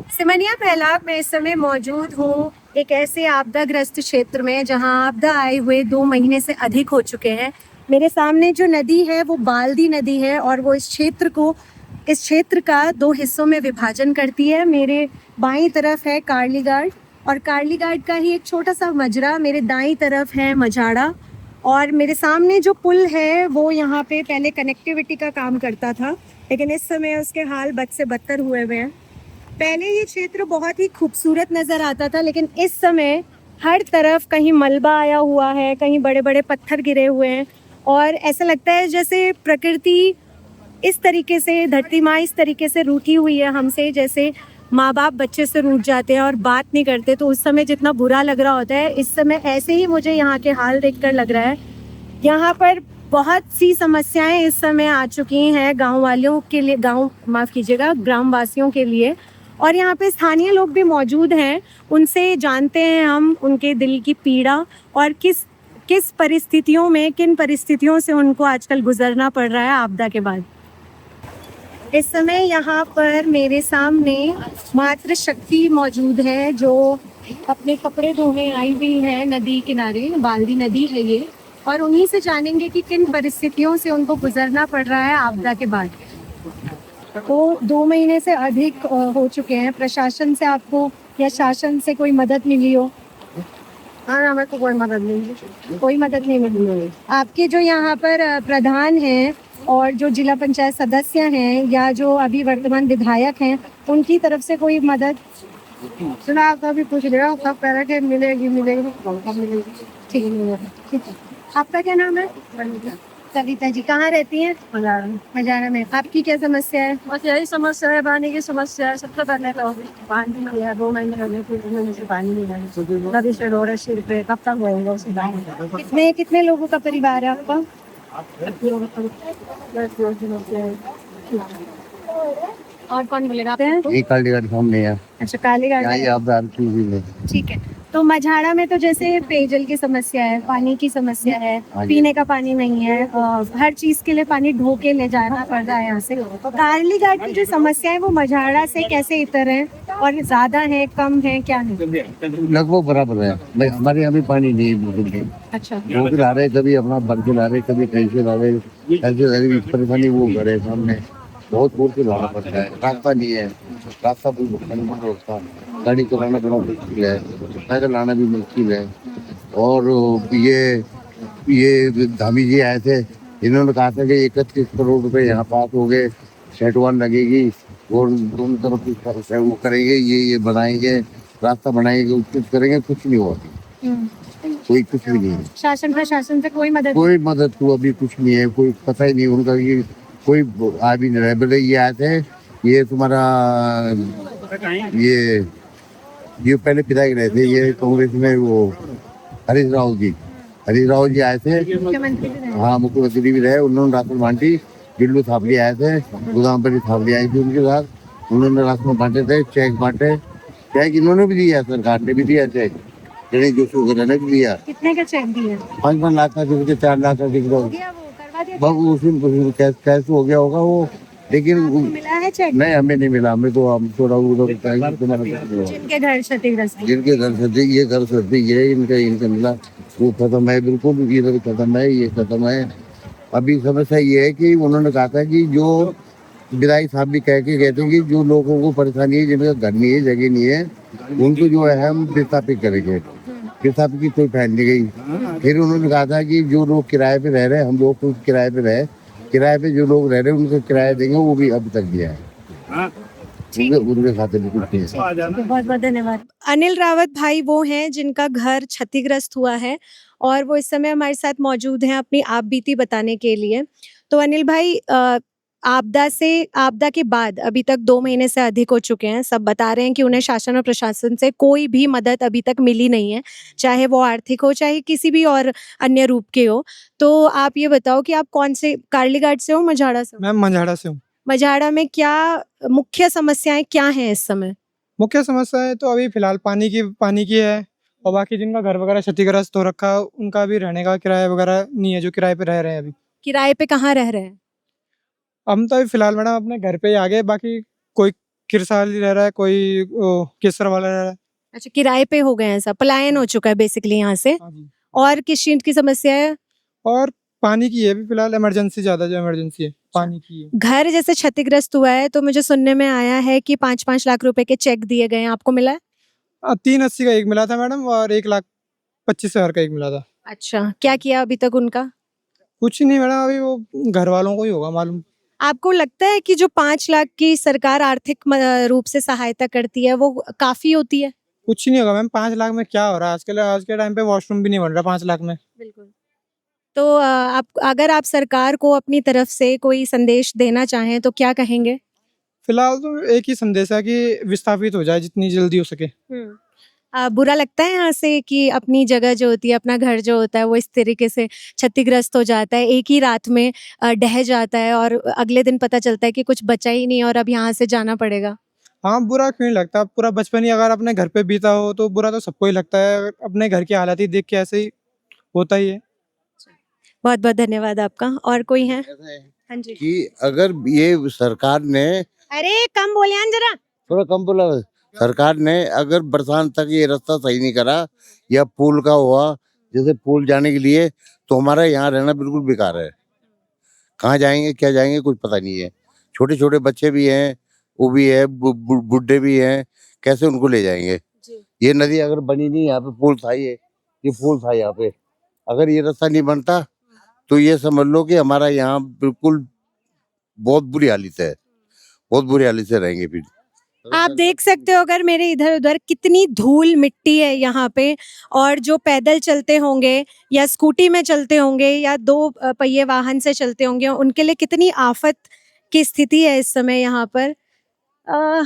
सिमनिया फैलाव में इस समय मौजूद हूँ एक ऐसे आपदाग्रस्त क्षेत्र में जहाँ आपदा आए हुए 2 महीने से अधिक हो चुके हैं। मेरे सामने जो नदी है वो बाल्दी नदी है और वो इस क्षेत्र का 2 हिस्सों में विभाजन करती है। मेरे बाईं तरफ है कार्ली घाट और कार्ली घाट का ही एक छोटा सा मजरा मेरे दाईं तरफ है मझाड़ा। और मेरे सामने जो पुल है वो यहाँ पे पहले कनेक्टिविटी का काम करता था, लेकिन इस समय उसके हाल बद से बदतर हुए हुए हैं। पहले ये क्षेत्र बहुत ही खूबसूरत नज़र आता था, लेकिन इस समय हर तरफ कहीं मलबा आया हुआ है, कहीं बड़े बड़े पत्थर गिरे हुए हैं और ऐसा लगता है जैसे प्रकृति इस तरीके से, धरती माँ इस तरीके से रूठी हुई है हमसे, जैसे माँ बाप बच्चे से रूठ जाते हैं और बात नहीं करते तो उस समय जितना बुरा लग रहा होता है, इस समय ऐसे ही मुझे यहाँ के हाल देखकर लग रहा है। यहाँ पर बहुत सी समस्याएं इस समय आ चुकी हैं गांव वालों के लिए, माफ़ कीजिएगा, ग्रामवासियों के लिए। और यहाँ पे स्थानीय लोग भी मौजूद हैं, उनसे जानते हैं हम उनके दिल की पीड़ा और किस परिस्थितियों में, किन परिस्थितियों से उनको आजकल गुजरना पड़ रहा है आपदा के बाद। इस समय यहाँ पर मेरे सामने मातृ शक्ति मौजूद है जो अपने कपड़े धोने आई हुई है नदी किनारे, बाल्दी नदी है ये, और उन्हीं से जानेंगे कि किन परिस्थितियों से उनको गुजरना पड़ रहा है आपदा के बाद। तो 2 महीने से अधिक हो चुके हैं। प्रशासन से आपको या शासन से कोई मदद मिली हो? हाँ, हमें तो कोई मदद नहीं मिली। कोई मदद नहीं मिली। आपके जो यहाँ पर प्रधान हैं और जो जिला पंचायत सदस्य हैं या जो अभी वर्तमान विधायक हैं, उनकी तरफ से कोई मदद? चुनाव का भी पूछ रहे हो, कब कह रहे थे मिलेगी मिलेगी, कब मिलेगी? ठीक है, ठीक है। आपका क्या नाम है? सविता जी। कहाँ रहती हैं? मजारा में। आपकी क्या समस्या है? बस यही समस्या है, पानी की समस्या है। सबसे पहले तो पानी नहीं है, 2 महीने हो गए, 3 महीने से पानी नहीं है। नदी से रो रहे सिर पे, कब तक होएगा उसके पानी? कितने कितने लोगों का परिवार है आपका? और कौन बोलेगा आप हैं? एक कालीगढ़ सामने है। अच्छा, कालीगढ़। यहाँ ही आप ठीक है। तो मझाड़ा में तो जैसे पेयजल की समस्या है, पानी की समस्या है, पीने का पानी नहीं है, हर चीज के लिए पानी ढो के ले जाना पड़ रहा है यहाँ से। कार्ली घाट की जो समस्या है वो मझाड़ा से कैसे इतर है और ज्यादा है, कम है, क्या है? लगभग बराबर है भाई, हमारे यहाँ भी पानी नहीं है बिल्कुल भी। अच्छा। वो भी ला रहे, कभी अपना भर के ला रहे, कभी कहीं से ला रहे, ऐसे परेशानी वो करे सामने बहुत दूर से लाना पड़ता है। रास्ता नहीं है, रास्ता भी होता, गाड़ी चलाना बड़ा मुश्किल है, पैदल लाना भी मुश्किल है। और ये धामी जी आए थे, इन्होंने कहा था कि 31 करोड़ रुपए यहाँ पास हो गए, सेट वन लगेगी और दोनों तरफ वो करेंगे, ये बनाएंगे, रास्ता बनाएंगे, कुछ करेंगे, कुछ नहीं हुआ। कोई कुछ भी नहीं है। शासन प्रशासन से कोई मदद? कोई मदद तो अभी कुछ नहीं है, कोई पता ही नहीं उनका, ये कोई आ भी नहीं रहा। बोले ये आए थे, ये तुम्हारा ये पहले विधायक रहे थे, ये कांग्रेस में वो हरीश राव जी आए थे। मुख्यमंत्री भी रहे। हाँ, मुख्यमंत्री भी रहे। उन्होंने राशन बांटी, गिल्लू थापली आए थे, गोदाम पर थापली आई थी उनके साथ, उन्होंने राशन बांटे थे, चेक बांटे। चेक इन्होंने भी दिया, सरकार ने भी दिया चेक, गणेश जोशी वगैरह ने भी दिया। कितने का चेक दिया? 5 लाख का, 4 लाख का हो गया, वो करवा दिया? बहुत उसी कैश हो गया होगा वो, लेकिन आपको मिला है चेक? नहीं, हमें नहीं मिला। हमें तो हम थोड़ा उधर जिनके घर क्षतिग्रस्त हैं। जिनके घर सर्दी, ये घर सर्दी, ये इनका मिला, वो खत्म है बिल्कुल, इधर खत्म है, ये खत्म है। अभी समस्या ये है कि उन्होंने कहा था कि जो विधायक साहब भी कह के कहते हैं कि जो लोगों को परेशानी है, जिनका घर नहीं है, जगह नहीं है, उनको जो है हम विस्थापित करेंगे। विस्थापित की कोई फैल नहीं गई। फिर उन्होंने कहा था कि जो लोग किराए पे रह रहे हैं, हम लोग खुद किराए पे रहे, किराए पे जो लोग रह रहे हैं उनको किराया देंगे, वो भी अभी तक दिया है। उनके खाते में कुछ नहीं है। बहुत बहुत धन्यवाद। अनिल रावत भाई वो हैं जिनका घर क्षतिग्रस्त हुआ है और वो इस समय हमारे साथ मौजूद हैं अपनी आप बीती बताने के लिए। तो अनिल भाई, आपदा के बाद अभी तक 2 महीने से अधिक हो चुके हैं। सब बता रहे हैं कि उन्हें शासन और प्रशासन से कोई भी मदद अभी तक मिली नहीं है, चाहे वो आर्थिक हो, चाहे किसी भी और अन्य रूप के हो। तो आप ये बताओ कि आप कौन से, कार्ली घाट से हो, मझाड़ा से हो? मैं मझाड़ा से हूँ। मझाड़ा में क्या मुख्य समस्याएं क्या हैं इस समय? मुख्य समस्या है तो अभी फिलहाल पानी की है, और बाकी जिनका घर वगैरह क्षतिग्रस्त हो रखा है उनका भी रहने का किराया वगैरह नहीं है, जो किराए पे रह रहे हैं अभी। किराए पे कहाँ रह रहे हैं? हम तो अभी फिलहाल मैडम अपने घर पे ही आ गए, बाकी कोई किरसाली रह रहा है, कोई केसर वाला रह रहा है। अच्छा, किराए पे हो गए हैं, सब पलायन हो चुका है बेसिकली यहाँ से। हाँ जी। और किस चीज की समस्या है? और पानी की है अभी फिलहाल इमरजेंसी, ज़्यादा जो इमरजेंसी है पानी की है। घर जैसे क्षतिग्रस्त हुआ है तो मुझे सुनने में आया है कि 5-5 लाख रुपए के चेक दिए गए हैं, आपको मिला है? 380 का एक मिला था मैडम, और 1,25,000 का एक मिला था। अच्छा, क्या किया अभी तक उनका? कुछ नहीं मैडम, अभी वो घर वालों को ही होगा मालूम। आपको लगता है कि जो 5 लाख की सरकार आर्थिक रूप से सहायता करती है वो काफी होती है? कुछ नहीं होगा मैम, 5 लाख में क्या हो रहा है आजकल, आज के टाइम पे वॉशरूम भी नहीं बन रहा 5 लाख में। बिल्कुल। तो आप, अगर आप सरकार को अपनी तरफ से कोई संदेश देना चाहें तो क्या कहेंगे? फिलहाल तो एक ही संदेश है कि विस्थापित हो जाए जितनी जल्दी हो सके। बुरा लगता है यहाँ से कि अपनी जगह जो होती है, अपना घर जो होता है वो इस तरीके से क्षतिग्रस्त हो जाता है, एक ही रात में ढह जाता है और अगले दिन पता चलता है कि कुछ बचा ही नहीं और अब यहाँ से जाना पड़ेगा। हाँ, बुरा क्यों नहीं लगता, पूरा बचपन ही अगर अपने घर पे बीता हो तो बुरा तो सबको ही लगता है, अपने घर की हालत ही देख के ऐसे ही होता ही है। बहुत बहुत धन्यवाद आपका। और कोई है? ऐसा है हाँ जी। कि अगर ये सरकार ने अरे कम बोले जरा। थोड़ा कम बोला, सरकार ने अगर बरसात तक ये रास्ता सही नहीं करा या पुल का हुआ, जैसे पुल जाने के लिए, तो हमारा यहाँ रहना बिल्कुल बेकार है। कहाँ जाएंगे, क्या जाएंगे, कुछ पता नहीं है। छोटे छोटे बच्चे भी हैं, वो भी है, बुढ़े भी हैं, कैसे उनको ले जाएंगे। ये नदी अगर बनी नहीं, यहाँ पे पुल था, ये पुल था यहाँ पे, अगर ये रास्ता नहीं बनता तो ये समझ लो कि हमारा यहाँ बिल्कुल बहुत बुरी हालत है, बहुत बुरी हालत से रहेंगे फिर। आप देख सकते हो अगर मेरे इधर उधर कितनी धूल मिट्टी है यहाँ पे, और जो पैदल चलते होंगे या स्कूटी में चलते होंगे या 2 पहिए वाहन से चलते होंगे, उनके लिए कितनी आफत की स्थिति है इस समय यहाँ पर। अ,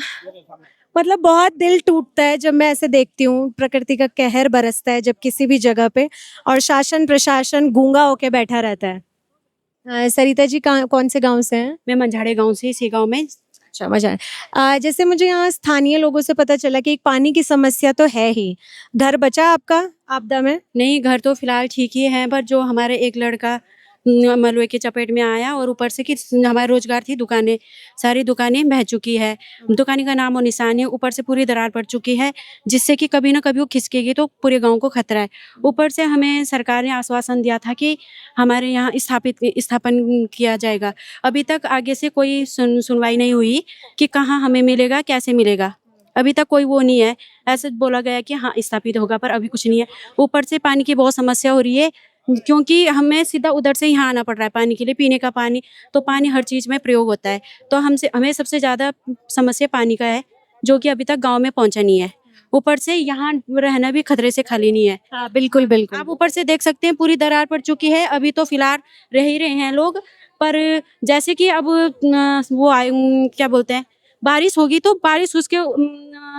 मतलब बहुत दिल टूटता है जब मैं ऐसे देखती हूँ, प्रकृति का कहर बरसता है जब किसी भी जगह पे, और शासन प्रशासन गूंगा होके बैठा रहता है। सरिता जी कौन से गांव से हैं? मैं मंझाड़े गांव से, इसी गांव में। अच्छा, मजा आया। जैसे मुझे यहाँ स्थानीय लोगों से पता चला कि एक पानी की समस्या तो है ही। घर बचा आपका आपदा में? नहीं, घर तो फिलहाल ठीक ही है, पर जो हमारे एक लड़का मलबे की चपेट में आया, और ऊपर से कि हमारा रोजगार थी, दुकानें, सारी दुकानें बह चुकी है, दुकानें का नाम और निशान है, ऊपर से पूरी दरार पड़ चुकी है, जिससे कि कभी ना कभी वो खिसकेगी तो पूरे गांव को खतरा है। ऊपर से हमें सरकार ने आश्वासन दिया था कि हमारे यहाँ स्थापन किया जाएगा। अभी तक आगे से कोई सुनवाई नहीं हुई कि कहाँ हमें मिलेगा, कैसे मिलेगा। अभी तक कोई वो नहीं है, ऐसे बोला गया कि हाँ स्थापित होगा, पर अभी कुछ नहीं है। ऊपर से पानी की बहुत समस्या हो रही है, क्योंकि हमें सीधा उधर से यहाँ आना पड़ रहा है पानी के लिए, पीने का पानी, तो पानी हर चीज़ में प्रयोग होता है, तो हमें सबसे ज़्यादा समस्या पानी का है, जो कि अभी तक गांव में पहुंचा नहीं है। ऊपर से यहाँ रहना भी खतरे से खाली नहीं है। हाँ, बिल्कुल बिल्कुल। आप ऊपर से देख सकते हैं पूरी दरार पड़ चुकी है, अभी तो फिलहाल रह ही रहे हैं लोग, पर जैसे कि अब वो आए, क्या बोलते हैं, बारिश होगी तो बारिश उसके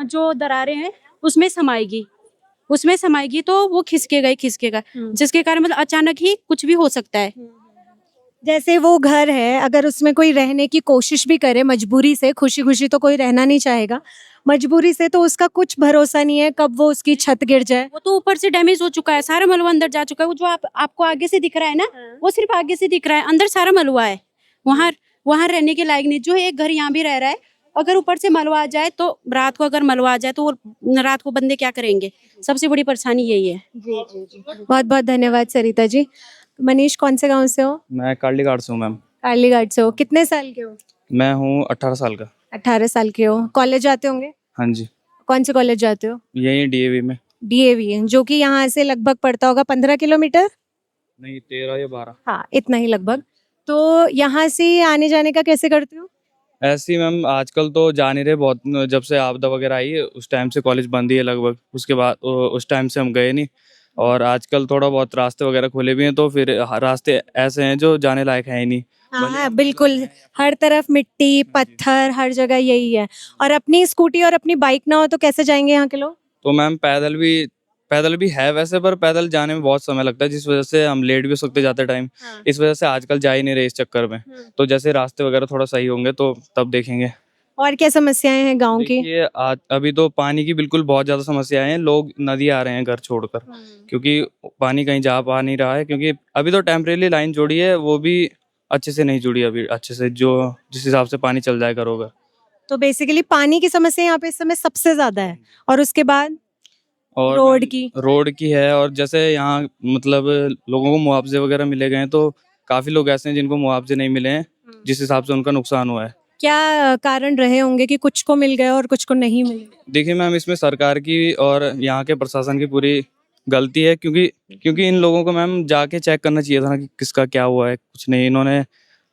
जो दरारें हैं उसमें समाएगी तो वो खिसकेगा, जिसके कारण मतलब अचानक ही कुछ भी हो सकता है। जैसे वो घर है, अगर उसमें कोई रहने की कोशिश भी करे मजबूरी से, खुशी खुशी तो कोई रहना नहीं चाहेगा, मजबूरी से, तो उसका कुछ भरोसा नहीं है कब वो उसकी छत गिर जाए। वो तो ऊपर से डैमेज हो चुका है, सारा मलबा अंदर जा चुका है। वो जो आपको आगे से दिख रहा है ना, वो सिर्फ आगे से दिख रहा है, अंदर सारा मलबा है। वहाँ रहने के लायक नहीं। जो एक घर यहाँ भी रह रहा है, अगर ऊपर से मलबा आ जाए तो रात को, अगर मलबा आ जाए तो रात को बंदे क्या करेंगे, सबसे बड़ी परेशानी यही है। बहुत बहुत धन्यवाद सरिता जी। मनीष, कौन से गांव से हो? मैं कार्ली घाट से हूँ मैम। कार्ली घाट से हो, कितने साल के हो? मैं हूँ 18 साल का। 18 साल के हो, कॉलेज जाते होंगे? हाँ जी, कौन से कॉलेज जाते हो? यही डीएवी में। डीएवी, जो कि यहाँ से लगभग पड़ता होगा 15 किलोमीटर? नहीं, 13 या 12। हाँ, इतना ही लगभग। तो यहाँ से आने जाने का कैसे करते हो? ऐसे ही मैम, आजकल तो जा नहीं रहे बहुत, जब से आपदा वगैरह आई है उस टाइम से कॉलेज बंद ही है लगभग, उसके बाद उस टाइम से हम गए नहीं। और आजकल थोड़ा बहुत रास्ते वगैरह खुले भी हैं, तो फिर रास्ते ऐसे हैं जो जाने लायक है ही नहीं। हाँ बिल्कुल, हर तरफ मिट्टी पत्थर, हर जगह यही है। और अपनी स्कूटी और अपनी बाइक ना हो तो कैसे जाएंगे यहाँ के लोग? तो मैम पैदल भी है वैसे, पर पैदल जाने में बहुत समय लगता है, जिस वजह से हम लेट भी हो सकते जाते टाइम। हाँ। इस वजह से आजकल जा ही नहीं रहे इस चक्कर में। तो जैसे रास्ते वगैरह थोड़ा सही होंगे तो तब देखेंगे। और क्या समस्याएं हैं गांव की? देखिए, अभी तो पानी की बिल्कुल बहुत ज्यादा समस्याएं हैं। लोग नदी आ रहे हैं घर छोड़कर, क्योंकि पानी कहीं जा पा नहीं रहा है। क्योंकि अभी तो टेम्परेरी लाइन जोड़ी है, वो भी अच्छे से नहीं जुड़ी अभी अच्छे से, जो जिस हिसाब से पानी चल जाए घरों का। तो बेसिकली पानी की समस्या यहाँ पे इस समय सबसे ज्यादा है, और उसके बाद और रोड की है। और जैसे यहाँ मतलब लोगों को मुआवजे वगैरह मिले गए हैं, तो काफी लोग ऐसे हैं जिनको मुआवजे नहीं मिले हैं, जिस हिसाब से उनका नुकसान हुआ है। क्या कारण रहे होंगे कि कुछ को मिल गए और कुछ को नहीं मिले? देखिए मैम, इसमें सरकार की और यहाँ के प्रशासन की पूरी गलती है, क्योंकि इन लोगों को मैम जाके चेक करना चाहिए था ना कि किसका क्या हुआ है। कुछ नहीं, इन्होंने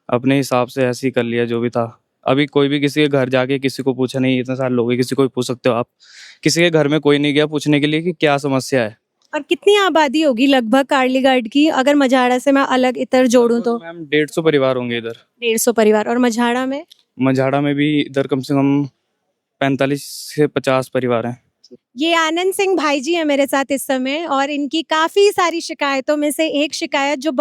अपने हिसाब से ऐसे ही कर लिया जो भी था। अभी कोई भी किसी के घर जाके किसी को पूछा नहीं, इतने सारे लोग हैं, किसी को भी पूछ सकते हो आप। किसी के घर में कोई नहीं गया पूछने के लिए कि क्या समस्या है। और कितनी आबादी होगी लगभग कार्लीघाट की, अगर मझाड़ा से मैं अलग इतर जोड़ूं तो? मैम 150 परिवार होंगे इधर। 150 परिवार। और मझाड़ा में? मझाड़ा में भी इधर कम से कम 45 से 50 परिवार हैं। ये आनंद सिंह भाई जी है मेरे साथ इस समय, और इनकी काफी सारी शिकायतों में से एक शिकायत जो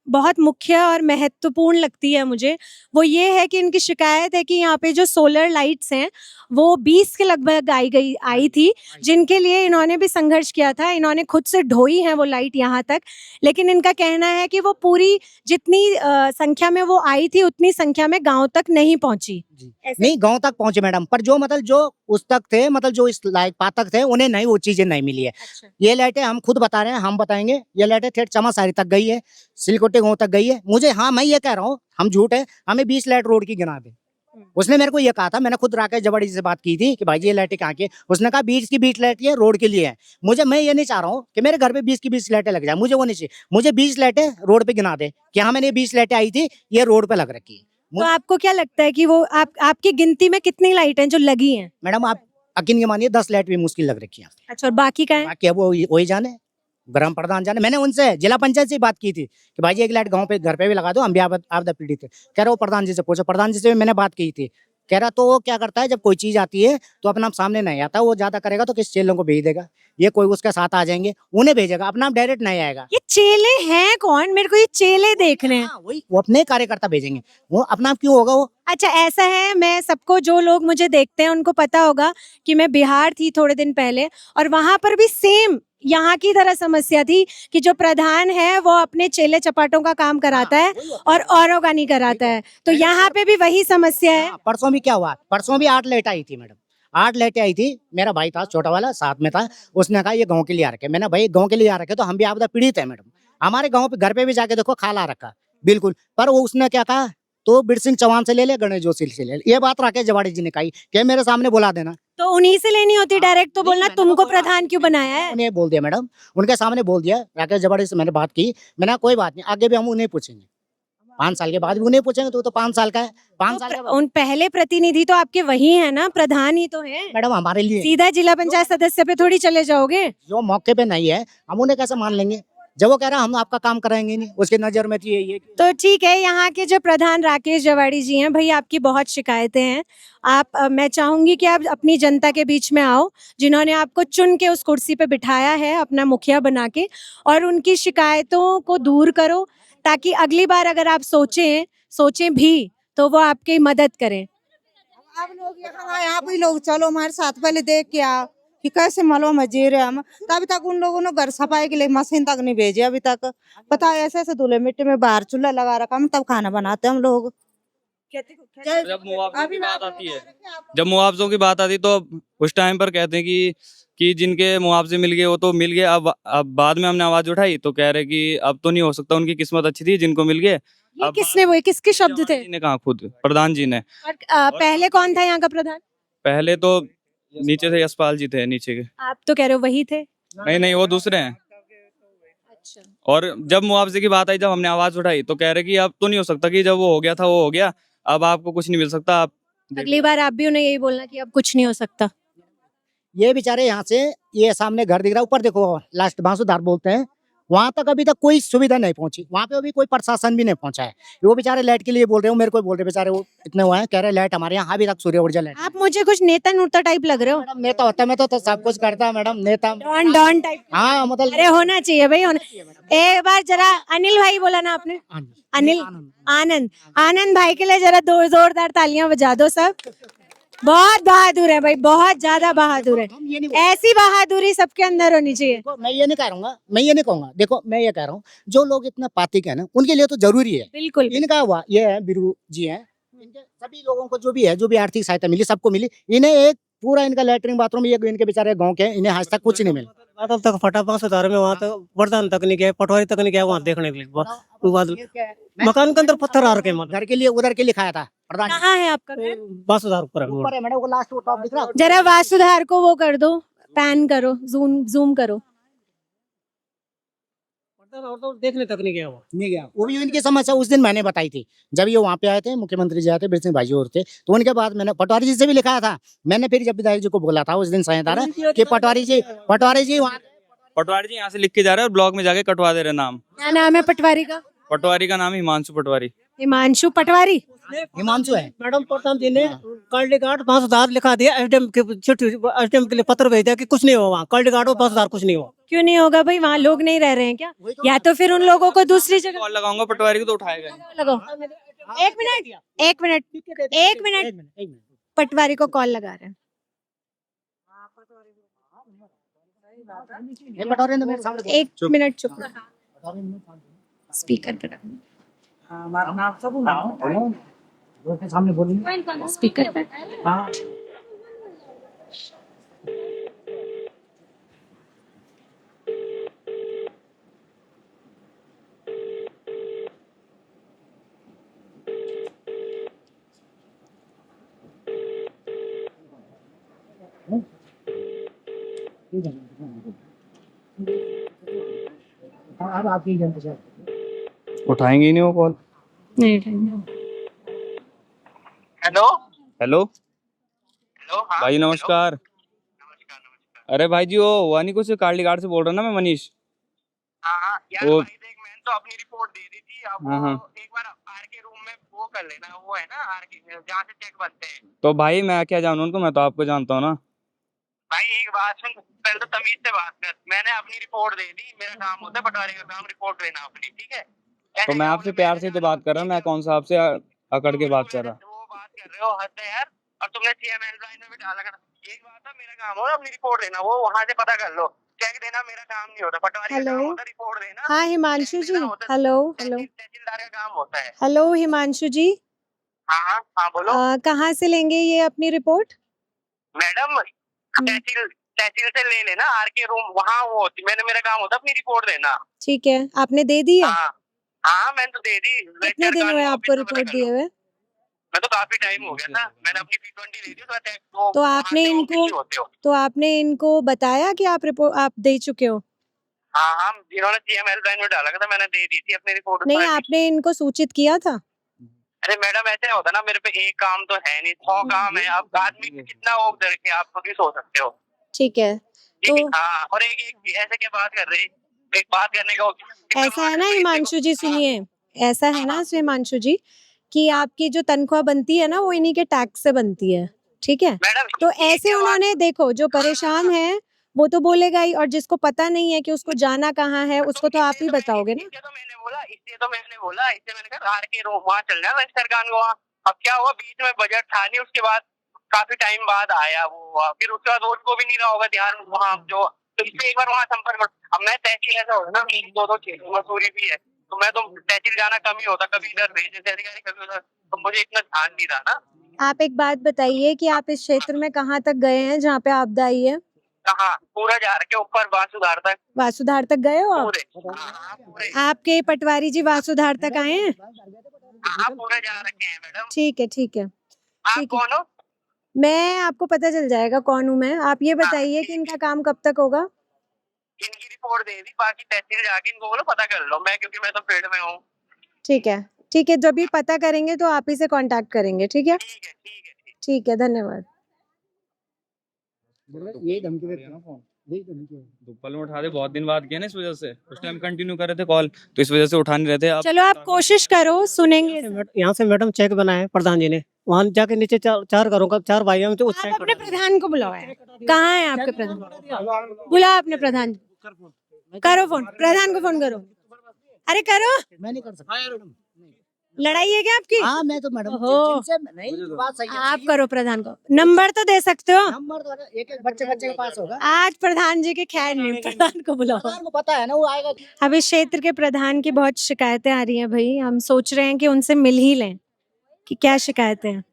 बहुत मुख्य और महत्वपूर्ण लगती है मुझे, वो ये है कि इनकी शिकायत है कि यहाँ पे जो सोलर लाइट्स हैं वो 20 के लगभग आई थी, जिनके लिए इन्होंने भी संघर्ष किया था। इन्होंने खुद से ढोई है वो लाइट यहाँ तक, लेकिन इनका कहना है कि वो पूरी जितनी संख्या में वो आई थी उतनी संख्या में गांव तक नहीं पहुंची। नहीं, गांव तक पहुंचे मैडम, पर जो मतलब जो उस तक थे, मतलब जो इस लाइट पातक थे, उन्हें नहीं, वो चीजें नहीं मिली है। अच्छा। ये लाइटें हम खुद बता रहे हैं, हम बताएंगे, ये लाइटें ठेठ चमासारी तक गई है, सिलकोटे गांव तक गई है। मुझे, हाँ, मैं ये कह रहा हूँ, हम झूठ है, हमें 20 लाइट रोड की गिना दे। उसने मेरे को ये कहा था, मैंने खुद राकेश जवाड़ी जी से बात की थी कि भाई ये लाइटें कहाँ की है? उसने कहा 20 की 20 लाइट ये रोड के लिए है। मैं ये नहीं चाह रहा हूँ कि मेरे घर पे 20 की 20 लाइटें लग जाए, मुझे वो नहीं चाहिए। मुझे 20 लाइटें रोड पे गिना दे कि हाँ मैंने 20 लाइटें आई थी, ये रोड पे लग रखी है। तो आपको क्या लगता है कि वो आपकी गिनती में कितनी लाइट हैं जो लगी हैं? मैडम आप यकीन मानिए 10 लाइट भी मुश्किल लग रखी है। अच्छा, और बाकी का है? बाकी अब वो वही जाने, ग्राम प्रधान जाने। मैंने उनसे जिला पंचायत से बात की थी कि भाई एक लाइट गांव पे घर पे भी लगा दो, हम भी आपदा पीड़ित है। कह रहा वो प्रधान जी से पूछो, प्रधान जी से भी मैंने बात की थी। कह रहा तो वो क्या करता है, जब कोई चीज आती है तो अपना सामने नहीं आता, वो ज्यादा करेगा तो किस चेलों को भेज देगा, ये कोई उसके साथ आ जाएंगे उन्हें भेजेगा, अपना डायरेक्ट नहीं आएगा। ये चेले हैं कौन? मेरे को ये चेले देखने हैं। हाँ, वही वो अपने कार्यकर्ता भेजेंगे, वो अपना क्यों होगा वो। अच्छा, ऐसा है, मैं सबको, जो लोग मुझे देखते हैं उनको पता होगा कि मैं बिहार थी थोड़े दिन पहले, और वहां पर भी सेम यहाँ की तरह समस्या थी कि जो प्रधान है वो अपने चेले चपाटों का काम कराता है और औरों का नहीं कराता है। तो यहाँ पे भी वही समस्या है। हाँ, परसों भी क्या हुआ, परसों भी 8 लाइट आई थी मैडम, 8 लाइटें आई थी। मेरा भाई था छोटा वाला, साथ में था, उसने कहा ये गांव के लिए आ रखे। मैंने भाई गांव के लिए आ रखे तो हम भी आपदा पीड़ित है मैडम, हमारे गांव पे घर पे भी जाके देखो खाला रखा बिल्कुल। पर वो उसने क्या कहा, तो बीर सिंह चौहान से ले ले, गणेश जोशी से ले ले। ये बात राकेश जवाड़ी जी ने कही कि मेरे सामने बुला देना, तो उन्हीं से लेनी होती डायरेक्ट, तो नहीं, बोलना मैंने तुमको तो बोला, प्रधान क्यों बनाया है? उन्हें बोल दिया मैडम, उनके सामने बोल दिया। राकेश जवाड़ी से मैंने बात की, मैंने कोई बात नहीं, आगे भी हम उन्हें पूछेंगे, 5 साल के बाद भी उन्हें पूछेंगे, तो 5 साल का है, 5 साल के बाद। उन पहले प्रतिनिधि तो आपके वही है ना, प्रधान ही तो है। मैडम हमारे लिए सीधा जिला पंचायत सदस्य पे थोड़ी चले जाओगे। जो मौके पे नहीं है हम उन्हें कैसे मान लेंगे, जब वो कह रहा है हम आपका काम कराएंगे नहीं, उसकी नजर में थी ये। तो ठीक है, यहाँ के जो प्रधान राकेश जवाड़ी जी हैं, भाई आपकी बहुत शिकायतें हैं। मैं चाहूंगी कि आप अपनी जनता के बीच में आओ, जिन्होंने आपको चुन के उस कुर्सी पे बिठाया है अपना मुखिया बना के, और उनकी शिकायतों को दूर करो, ताकि अगली बार अगर आप सोचें भी तो वो आपकी मदद करें। आप लोग यहाँ भी लोग चलो हमारे साथ, पहले देख के आओ कि कैसे मलो मजे रहे हम। तो अभी तक उन लोगों ने घर सफाई के लिए मशीन तक नहीं भेजी अभी तक। पता है ऐसे ऐसे धुले मिट्टी में बाहर चूल्हा लगा रखा, हम तब खाना बनाते हम लोग। जब मुआवजों की बात आती है, जब मुआवजों की बात आती है तो उस टाइम पर कहते हैं कि जिनके मुआवजे मिल गए वो तो मिल गए। अब बाद में हमने आवाज उठाई तो कह रहे कि अब तो नहीं हो सकता, उनकी किस्मत अच्छी थी जिनको मिल गए। ये किसने, वो किसके शब्द थे? जी ने कहा, खुद प्रधान जी ने। और पहले कौन था यहाँ का प्रधान? पहले तो नीचे से यशपाल जी थे, नीचे के। आप तो कह रहे हो वही थे। नहीं, वो दूसरे हैं। अच्छा। और जब मुआवजे की बात आई, जब हमने आवाज उठाई तो कह रहे कि अब तो नहीं हो सकता, कि जब वो हो गया था वो हो गया, अब आपको कुछ नहीं मिल सकता। आप अगली बार आप भी उन्हें यही बोलना कि अब कुछ नहीं हो सकता। ये बेचारे यहाँ से, ये सामने घर दिख रहा है, ऊपर देखो लास्ट बांसुधार बोलते हैं, वहां तक अभी तक कोई सुविधा नहीं पहुंची, वहां पे अभी कोई प्रशासन भी नहीं पहुंचा है। वो बेचारे लाइट के लिए बोल रहे हो, मेरे को बोल रहे बेचारे, वो इतने हुए हैं, कह रहे लाइट हमारे यहाँ अभी तक सूर्य ऊर्जा लाइट। आप मुझे कुछ नेता नूता टाइप लग रहे हो। मैडम नेता होता मैं तो सब कुछ करता मैडम, नेता डॉन टाइप। हाँ मतलब। अरे होना चाहिए भाई, होना। एक बार जरा अनिल भाई बोला ना आपने, अनिल, आनंद भाई के लिए जरा जोरदार तालियां बजा दो सब। बहुत बहादुर है भाई, बहुत ज्यादा बहादुर है। ऐसी बहादुरी सबके अंदर होनी चाहिए। मैं ये नहीं कहूंगा, देखो मैं ये कह रहा हूँ, जो लोग इतना पाती के हैं ना, उनके लिए तो जरूरी है। बिल्कुल। इनका हुआ ये है, बिरू जी है, इनके सभी लोगों को जो भी आर्थिक सहायता मिली सबको मिली, इन्हें एक पूरा इनका लैट्रिन बाथरूम ये इनके बेचारे गांव के हैं, इन्हें आज तक कुछ नहीं मिला। बादल तक फटा 5,000 में, वहाँ तक वरदान तक नहीं गया, पटवारी तक नहीं गया वहाँ देखने के लिए। वो बादल मकान के अंदर पत्थर आ रखे हैं, घर के लिए उधर के लिए खाया था प्रधान कहाँ है आपका घर? 5,000 ऊपर है। ऊपर है मैडम, वो लास्ट वो टॉप दिख रहा है। जरा वासुधार को वो कर दो, पैन करो, जूम करो। और तो देखने तक नहीं गया वो। नहीं गया, वो भी इनकी समस्या उस दिन मैंने बताई थी जब ये वहाँ पे आए थे, मुख्यमंत्री जी आए थे, बीर सिंह भाई और थे, तो उनके बाद मैंने पटवारी जी से भी लिखाया था। मैंने फिर जब विधायक जी को बोला था उस दिन संयदारा कि पटवारी जी वहाँ पटवारी जी यहाँ से लिख के जा रहे हैं और ब्लॉक में जाके कटवा दे रहे हैं नाम। क्या नाम है पटवारी का? पटवारी का नाम हिमांशु पटवारी। हिमांशु पटवारी। हिमांशु है। मैडम प्रधान जी ने कार्ड कार्ड 5,000 लिखा दिया, एसडीएम के चिट्ठी एसडीएम के लिए पत्र भेज दिया कि कुछ नहीं हुआ वहाँ, कार्ड कार्ड 5,000 कुछ नहीं हुआ। क्यों नहीं होगा भाई, वहाँ लोग नहीं रह रहे हैं क्या? या तो फिर उन लोगों को दूसरी जगह कॉल लगाऊंगा पटवारी को तो उठाएगा। लगाओ। एक मिनट पटवारी को कॉल लगा रहे हैं। पटवारी ने मेरे सामने एक मिनट चुप स्पीकर पे रखो। सामने बोलिए। स्पीकर पे। हाँ अब आपकी जनता से उठाएंगे ही नहीं वो कॉल। नहीं हेलो हेलो हेलो। हाँ भाई नमस्कार। नमस्कार नमस्कार। अरे भाई जी वो हुआ नहीं कुछ, कार्ड गार्ड से बोल रहा ना मैं मनीष। हाँ यार वो- भाई देख, मैंने तो अपनी रिपोर्ट दे दी थी। अब हाँ, हाँ। वो एक बार आर के रूम में वो कर लेना, वो है ना आर के जहाँ से चेक बनते हैं। तो भाई मैं क्या जानूं उनको, मैं तो आपको जानता हूँ ना। भाई एक बात सुन, पहले तो तमीज से बात कर। मैंने अपनी रिपोर्ट दे दी, मेरा काम होता है पटवारी का काम रिपोर्ट देना अपनी, ठीक है? तो मैं आपसे प्यार से तो बात कर रहा हूँ, मैं कौन सा आपसे अकड़ के बात कर रहा। वो बात कर रहे हो, हद है यार। और तुमने सीएम हेल्पलाइन में भी डाला कर। एक बात है, मेरा काम हो अपनी रिपोर्ट देना, वो वहाँ से पता कर लो। चेक देना मेरा काम नहीं होता, पटवारी का हेलो। काम होता है रिपोर्ट देना। हाँ हिमांशु जी, हेलो हेलो तहसीलदार का काम होता है। हेलो हिमांशु जी, हाँ हाँ बोलो कहाँ से लेंगे ये अपनी रिपोर्ट? मैडम। तहसील से ले लेना, आर के रूम वहाँ वो होती। मेरा काम होता है अपनी रिपोर्ट देना। ठीक है, आपने दे दी है? हाँ हाँ मैंने तो दे दी। कितने दिन हुए आपको रिपोर्ट दिए हुए? मैं तो काफी टाइम हो गया था, मैंने अपनी P20 दे दी। तो आपने इनको बताया कि आप रिपोर्ट आप दे चुके हो? हाँ हाँ, जिन्होंने सीएम हेल्पलाइन में डाला था मैंने दे दी थी अपनी रिपोर्ट। नहीं, आपने इनको सूचित किया था? अरे मैडम ऐसे होता ना, मेरे पे एक काम तो है नहीं, 100 काम है। अब आदमी कितना वो करके आप खुद ही सोच सकते हो। ठीक है, ठीक है। तो हाँ, और एक ऐसे क्या बात कर रही, एक बात करने का ऐसा है ना हिमांशु जी, सुनिए, ऐसा है ना हिमांशु जी कि आपकी जो तनख्वाह बनती है ना वो इन्हीं के टैक्स से बनती है, ठीक है? मैडम तो ऐसे उन्होंने देखो, जो परेशान है वो तो बोलेगा ही, और जिसको पता नहीं है कि उसको जाना कहाँ है उसको तो आप ही बताओगे ना। इसलिए तो मैंने बोला आर के रूम वहाँ चल जाना सरकार को वहाँ। अब क्या हुआ, बीच में बजट था नहीं, उसके बाद काफी टाइम बाद आया वो, फिर उसके बाद उसको भी नहीं रहा होगा ध्यान वहाँ जो, तो इसलिए एक बार वहाँ संपर्क करो। अब मैं तहसील ऐसा होता ना, 2-2 चीज मसूरी भी है, तो मैं तो तहसील जाना कम ही होता, कभी इधर भेजे से अधिकारी कभी उधर, तो मुझे इतना ध्यान नहीं रहा ना। आप एक बात बताइए कि आप इस क्षेत्र में कहाँ तक गए हैं जहाँ पे आपदा आई है? कहाँ पूरा जा रखे ऊपर वासुधार तक, वासुधार तक गए हो आप? पूरे। हाँ पूरे। आपके पटवारी जी वासुधार तक आए हैं? हाँ पूरे जा रखे हैं मैडम। ठीक है, ठीक है, आप ठीक है। कौन हो? मैं आपको पता चल जाएगा कौन हूँ मैं। आप ये बताइए कि इनका काम कब तक होगा? इनकी रिपोर्ट दे दी, बाकी तहसील जाके इनको बोलो पता कर लो, मैं क्योंकि मैं तो फील्ड में हूँ। ठीक है, ठीक है, जब भी पता करेंगे तो आप ही से कांटेक्ट करेंगे, ठीक है? ठीक है ठीक है ठीक। ठीक है, धन्यवाद। यही धमकी देते हैं ना फोन, यही धमकी है। दोपहर में उठा दे, बहुत दिन बाद किया ना इस वजह से, उस टाइम कंटिन्यू कर रहे थे कॉल तो इस वजह से उठा नहीं रहे थे। चलो आप कोशिश करो, सुनेंगे। यहाँ से मैडम चेक बनाए प्रधान जी ने, वहाँ जाके नीचे चार घरों का 4 भाइयों में तो उस आप अपने प्रधान को बुलाओ यार। कहाँ है आपके प्रधान? बुलाओ अपने प्रधान, करो फोन, प्रधान को फोन करो। अरे करो, मैं नहीं कर सकता। लड़ाई है क्या आपकी? हाँ मैं तो मैडम ओहो। जिनसे नहीं बात सही है। आप करो प्रधान को, नंबर तो दे सकते हो। नंबर तो एक एक बच्चे के पास होगा। आज प्रधान जी के खैर नहीं, प्रधान को बुलाओ। प्रधान को पता है ना, वो आएगा। अब इस क्षेत्र के प्रधान की बहुत शिकायतें आ रही हैं भाई, हम सोच रहे हैं कि उनसे मिल ही लें। कि क्या शिकायतें हैं?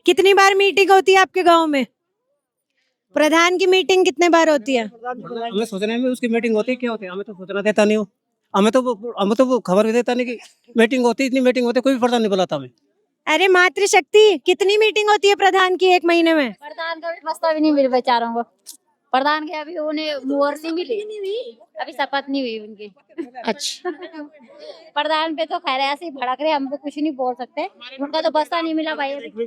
कितनी बार मीटिंग होती है आपके गांव में? प्रधान की मीटिंग कितने बार होती है? हमें सोचने में उसकी मीटिंग होती है, क्या होती है, हमें तो सोचना देता नहीं हो। हमें तो वो खबर भी देता नहीं कि मीटिंग होती, इतनी मीटिंग होती, कोई भी प्रधान नहीं बुलाता हमें। अरे मातृशक्ति, कितनी मीटिंग होती है प्रधान की 1 महीने में? प्रधान का भी प्रस्ताव भी नहीं मिल बेचारों को। प्रधान के अभी उन्हें मुहर नहीं मिली, अभी शपथ नहीं हुई उनकी। अच्छा, प्रधान पे तो खैर ऐसे ही भड़क रहे, हम तो कुछ नहीं बोल सकते, उनका तो बस्ता नहीं मिला भाई अभी।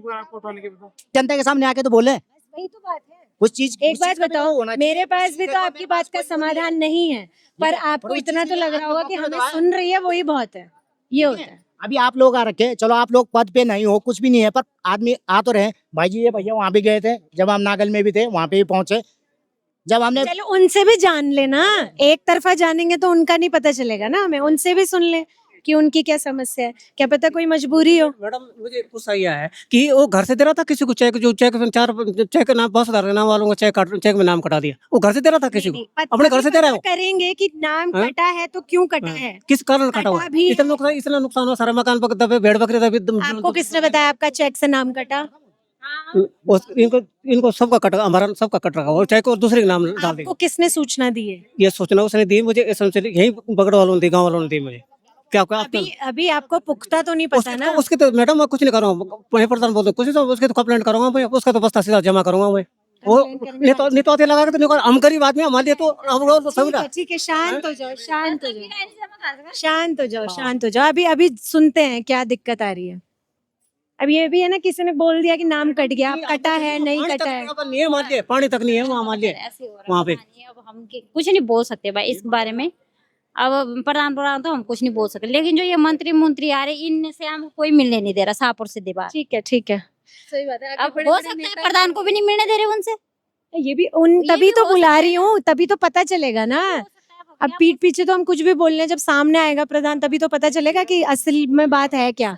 जनता के सामने आके तो बोले वही तो बात है। उस चीज। एक बात बताओ, मेरे पास भी तो आपकी बात का समाधान नहीं है, पर आपको इतना तो लग रहा होगा कि हमें सुन रही है, वही बहुत है। ये होता है। अभी आप लोग आ रखे, चलो आप लोग पद पे नहीं हो, कुछ भी नहीं है, पर आदमी आ तो रहे। भाई जी ये भैया वहाँ भी गए थे, जब हम नागल में भी थे वहाँ पे भी पहुंचे। जब हमने चलो उनसे भी जान लेना, एक तरफा जानेंगे तो उनका नहीं पता चलेगा ना, हमें उनसे भी सुन ले कि उनकी क्या समस्या है, क्या पता कोई मजबूरी हो। मैडम मुझे गुस्सा यह है कि वो घर से दे रहा था किसी को चेक, जो चेक 4 चेक का नाम 10,000 के नाम वालों को चेक में नाम कटा दिया, वो घर से दे रहा था किसी को, अपने घर से दे रहा है। करेंगे कि नाम हाँ? कटा है तो क्यों कटा है, किस कारण कटा हुआ कटा भी है। इतना नुकसान हुआ, सारा मकान पर दबे, भेड़ बकरी दबे। आपको किसने बताया आपका चेक से नाम कटा? इनको सबका कट, हमारा सबका कट रखा और चेक और दूसरे के नाम डाल आपको देगा। किसने सूचना दी है? ये सोचना उसने दी मुझे, यही बगड़ वालों ने दी, गाँव वालों ने दी मुझे। क्या अभी अभी आपको पुख्ता तो नहीं पता ना। उसके तो मैडम मैं कुछ नहीं करूँगा, वही प्रधान बोलते कुछ तो उसके तो कंप्लेंट करूंगा मैं, उसका तो बस्ता सीधा जमा करूंगा मैं। वो नहीं तो लगा के तो नहीं, हम गरीब आदमी हमारे लिए तो हम लोग तो सही। ठीक है, शांत हो जाओ, शांत हो जाओ, शांत हो जाओ, शांत हो जाओ। अभी अभी सुनते हैं क्या दिक्कत आ रही है। अब ये भी है ना, किसी ने बोल दिया कि नाम कट गया, अब कटा है नहीं कटा है, नहीं मान लिए, पानी तक नहीं है वहाँ, मान लिए ऐसे हो रहा है वहाँ पे। अब हम कुछ नहीं बोल सकते भाई इस बारे में। अब प्रधान तो हम कुछ नहीं बोल सकते, लेकिन जो ये मंत्री आ रहे इनसे हम कोई मिलने नहीं दे रहा, शाहपुर से दीवार। ठीक है, ठीक है। सही बात है। अब हो सकता है प्रधान को भी नहीं मिलने दे रहे उनसे। ये भी उन तभी तो बुला रही हूँ, तभी तो पता चलेगा ना। अब पीठ पीछे तो हम कुछ भी बोल रहे हैं, जब सामने आएगा प्रधान तभी तो पता चलेगा कि असल में बात है क्या।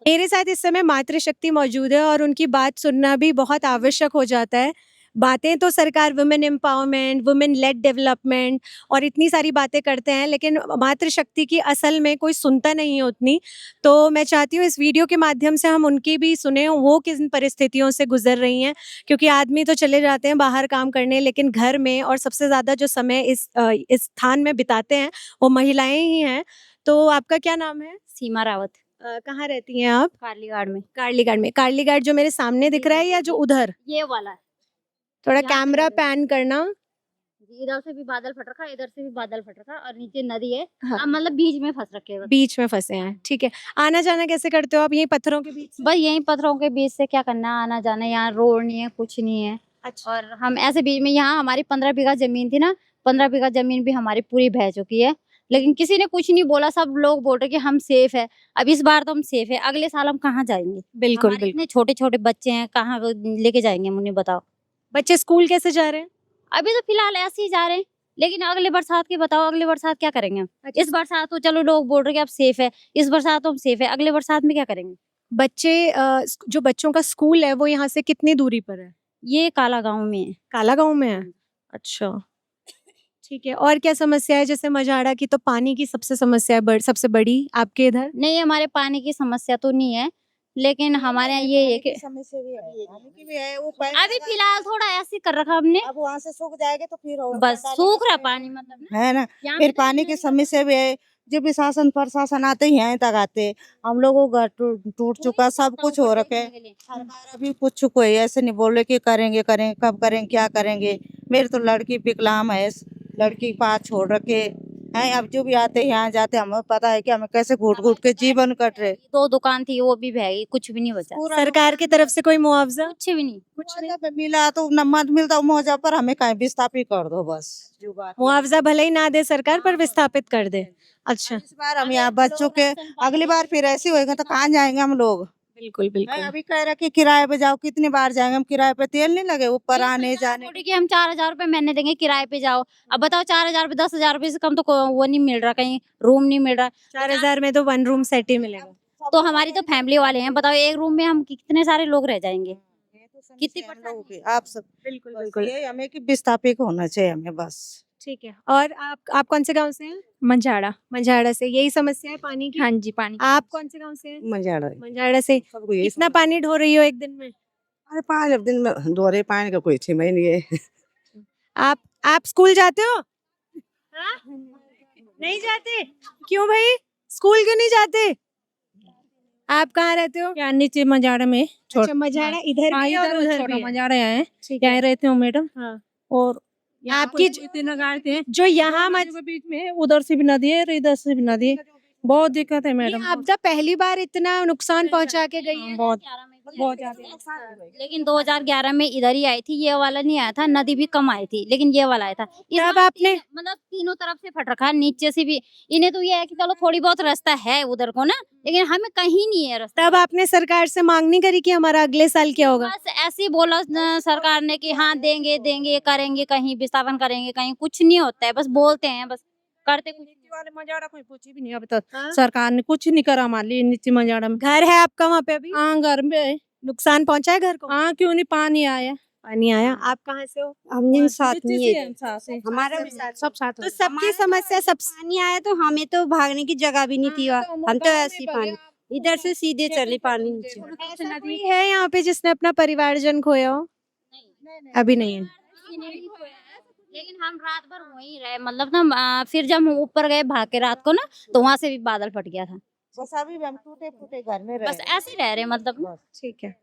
मेरे साथ इस समय मातृशक्ति मौजूद है और उनकी बात सुनना भी बहुत आवश्यक हो जाता है। बातें तो सरकार women empowerment, women lead development और इतनी सारी बातें करते हैं, लेकिन मातृशक्ति की असल में कोई सुनता नहीं है उतनी। तो मैं चाहती हूँ इस वीडियो के माध्यम से हम उनकी भी सुने, वो किन परिस्थितियों से गुजर रही हैं, क्योंकि आदमी तो चले जाते हैं बाहर काम करने, लेकिन घर में और सबसे ज़्यादा जो समय इस स्थान में बिताते हैं वो महिलाएं ही हैं। तो आपका क्या नाम है? सीमा रावत। कहाँ रहती हैं आप? कालीगढ़ में। कालीगढ़ जो मेरे सामने दिख रहा है या जो उधर? ये वाला है। थोड़ा यहाँ कैमरा पे पैन करना। इधर से भी बादल फट रखा है, इधर से भी बादल फट रखा है और नीचे नदी है। हाँ। हम मतलब बीच में फंस रखे हैं बस। बीच में फंसे हैं, ठीक है। आना जाना कैसे करते हो आप यही पत्थरों के बीच से? बस यहीं पत्थरों के बीच से क्या करना, आना जाना, यहाँ रोड नहीं है, कुछ नहीं है। अच्छा। और हम ऐसे बीच में, यहाँ हमारी 15 बीघा जमीन थी ना, 15 बीघा जमीन भी हमारी पूरी बह चुकी है, लेकिन किसी ने कुछ नहीं बोला। सब लोग बोल रहे कि हम सेफ है। अब इस बार तो हम सेफ है, अगले साल हम कहाँ जाएंगे? बिल्कुल हमारे बिल्कुल। इतने छोटे छोटे बच्चे हैं, कहाँ लेके जाएंगे मुझे बताओ। बच्चे स्कूल कैसे जा रहे हैं? अभी तो फिलहाल ऐसे ही जा रहे हैं, लेकिन अगले बरसात की बताओ, अगले बरसात क्या करेंगे हम? अच्छा। इस बरसात तो चलो लोग बोल रहे कि अब सेफ है, इस बरसात तो हम सेफ है, अगले बरसात में क्या करेंगे? बच्चे जो बच्चों का स्कूल है वो यहाँ से कितनी दूरी पर है? ये काला गांव में है। काला गांव में है। अच्छा, ठीक है। और क्या समस्या है? जैसे मझाड़ा की तो पानी की सबसे समस्या है सबसे बड़ी आपके इधर। नहीं, हमारे पानी की समस्या तो नहीं है, लेकिन हमारे यहाँ ये है कि समस्या भी है, पानी की भी है। वो अभी फिलहाल थोड़ा ऐसे कर रखा हमने, अब वहाँ से सूख जाएगा तो फिर और बस डालेंगे सूख रहा तो पानी मतलब ना। है ना। यहाँ फिर पे तो पानी नहीं की समस्या भी है। जो भी शासन प्रशासन आते ही हैं तक आते, हम लोगों को घर टूट चुका, सब कुछ हो रखे। सरकार अभी कुछ कोई ऐसे नहीं बोल रहे कि करेंगे कब करेंगे क्या करेंगे। मेरी तो लड़की विकलांग है, लड़की पास छोड़ रखे हैं। अब जो भी आते यहाँ जाते हमें पता है कि हमें कैसे घूट घूट के जीवन कट रहे। 2 दुकान थी वो भी बह गई, कुछ भी नहीं बचा, सरकार की तरफ से कोई मुआवजा? कुछ भी नहीं। मुआवजा पे मिला तो न मत मिलता, मुआवजा पर हमें कहीं विस्थापित कर दो बस। जो बात मुआवजा भले ही ना दे सरकार, पर विस्थापित कर दे। अच्छा, इस बार हम यहाँ बच्चों के, अगली बार फिर ऐसे होएगा तो कहाँ जाएंगे हम लोग? बिल्कुल हैं, बिल्कुल। अभी कह रहे कि किराए पे जाओ, कितनी बार जाएंगे हम? किराए पे तेल नहीं लगे ऊपर आने जाने। थोड़ी कि हम 4,000 रुपए महीने देंगे किराए पे जाओ। अब बताओ 4,000 रुपए, 10,000 रुपए से कम तो वो नहीं मिल रहा, कहीं रूम नहीं मिल रहा। 4,000 में तो 1 रूम सेट ही मिलेगा। तो हमारी तो फैमिली वाले हैं, बताओ एक रूम में हम कितने सारे लोग रह जाएंगे? कितनी हम लोगों की आप सब बिल्कुल बस ये हमें कि विस्थापित होना चाहिए हमें बस। ठीक है। और आप कौन से गांव से हैं? मंझाड़ा। मंझाड़ा से। यही समस्या है पानी की? हाँ जी, पानी। आप कौन से गांव से हैं? मजाड़ा मंझाड़ा से। सबको यही कितना पानी ढो रही हो एक दिन में? अरे 5 दिन में दोहरे पानी का कोई सीमा ही नहीं है। आप स्कूल जाते हो? हाँ? नहीं जाते? क्यों भाई? स्कूल क्यों नहीं जाते? आप कहाँ रहते हो? यहाँ नीचे मंझाड़ा में। अच्छा, मझाड़ा इधर भी है और उधर छोटा भी है। मंझाड़ा यहाँ है। ठीक यहाँ है। रहते हो मैडम। हाँ। और यहाँ आपकी आपकी इतने गाड़ थे जो यहाँ मज के बीच में, उधर से भी नदी है और इधर से भी नदी है। बहुत दिक्कत है ये मैडम। आपदा पहली बार इतना नुकसान पहुंचा के गई है। बहुत बहुत ज्यादा। लेकिन 2011 में इधर ही आई थी, ये वाला नहीं आया था, नदी भी कम आई थी, लेकिन ये वाला आया था। इस तब बार आपने मतलब तीनों तरफ से फट रखा है, नीचे से भी। इन्हें तो ये है कि चलो थोड़ी बहुत रास्ता है उधर को ना, लेकिन हमें कहीं नहीं है रास्ता। तब आपने सरकार से मांग नहीं करी कि हमारा अगले साल क्या होगा? बस ऐसे ही बोला सरकार ने कि हाँ देंगे देंगे, करेंगे, कहीं विस्थापन करेंगे, कहीं कुछ नहीं होता है, बस बोलते हैं, बस करते कुछ नहीं। वाले मंझाड़ा कोई पूछी भी नहीं अब तक। हाँ? सरकार ने कुछ नहीं करा हमारे लिए नीचे मंझाड़ा में। घर है आपका वहाँ पे अभी? हाँ, घर में। नुकसान पहुंचा है घर को? हाँ, क्यों नहीं, पानी आया। पानी आया। आप कहाँ से हो? हमने साथ में हमारा भी सब साथ तो सबकी समस्या सब पानी आया तो हमें तो भागने की जगह भी नहीं थी। हम तो ऐसे ही पानी इधर से सीधे चले पानी नीचे। ऐसा कोई है यहाँ पे जिसने अपना परिवारजन खोया हो? अभी नहीं है। लेकिन हम रात भर वहीं रहे, मतलब ना फिर जब हम ऊपर गए भाग के रात को ना, तो वहां से भी बादल फट गया था। बस अभी भी हम टूटे फूटे घर में बस ऐसे ही रह रहे मतलब। ठीक है।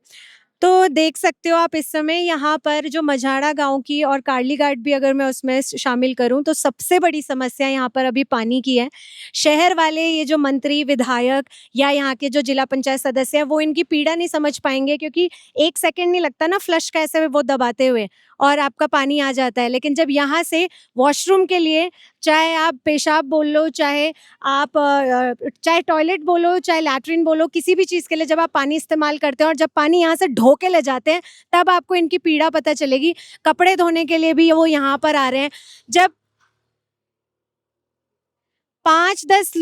तो देख सकते हो आप इस समय यहाँ पर जो मझाड़ा गांव की और कार्ली घाट भी अगर मैं उसमें शामिल करूं तो सबसे बड़ी समस्या यहाँ पर अभी पानी की है। शहर वाले, ये जो मंत्री, विधायक या यहाँ के जो जिला पंचायत सदस्य हैं, वो इनकी पीड़ा नहीं समझ पाएंगे, क्योंकि 1 सेकंड नहीं लगता ना फ्लश का ऐसे वो दबाते हुए और आपका पानी आ जाता है। लेकिन जब यहाँ से वॉशरूम के लिए, चाहे आप पेशाब बोल लो, चाहे आप चाहे टॉयलेट बोलो, चाहे लैट्रिन बोलो, किसी भी चीज़ के लिए जब आप पानी इस्तेमाल करते हैं और जब पानी यहाँ से ढो के ले जाते हैं, तब आपको इनकी पीड़ा पता चलेगी। कपड़े धोने के लिए भी वो यहाँ पर आ रहे हैं। जब 5-10